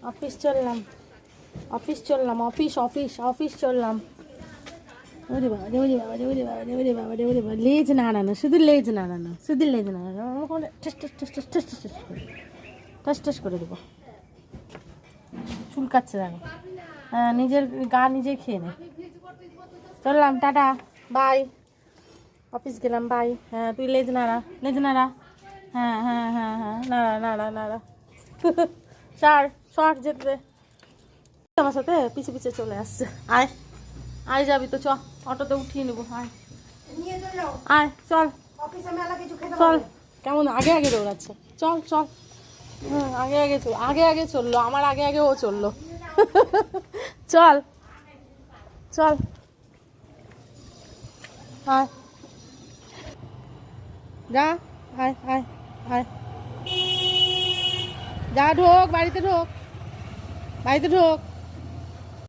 Office চললাম, office চললাম, office office office চললাম। ওরে বাবা রে, ওরে বাবা রে, ওরে বাবা রে, ওরে বাবা রে, ওরে বাবা, লেজ নাড়ানো, শুধু লেজ নাড়ানো, শুধু লেজ নাড়ানো, ঠাস ঠাস ঠাস ঠাস ঠাস ঠাস করে, ঠাস ঠাস করে দেবো। চুলকাচ্ছে দেখো। হ্যাঁ, নিজের গা নিজেই খেয়ে নে। চললাম, টাটা, বাই। অফিস গেলাম, বাই। হ্যাঁ, তুই লেজ নাড়া, লেজ নাড়া। হ্যাঁ হ্যাঁ হ্যাঁ হ্যাঁ, নাড়া নাড়া নাড়া। সার শর্ট যেতে দে। আমার সাথে পিছে পিছে চলে আসছে। আয়, আয় যাবি তো, চ অটোতে উঠিয়ে নেবো। আয় আয়, চল চল। কেমন আগে আগে দৌড়াচ্ছে, চল চল। হুম, আগে আগে চল, আগে আগে চললো, আমার আগে আগে ও চললো। চল চল, আয় যা, আয় আয় আয়, যা, ঢোক বাড়িতে, ঢোক বাড়িতে, ঢোক।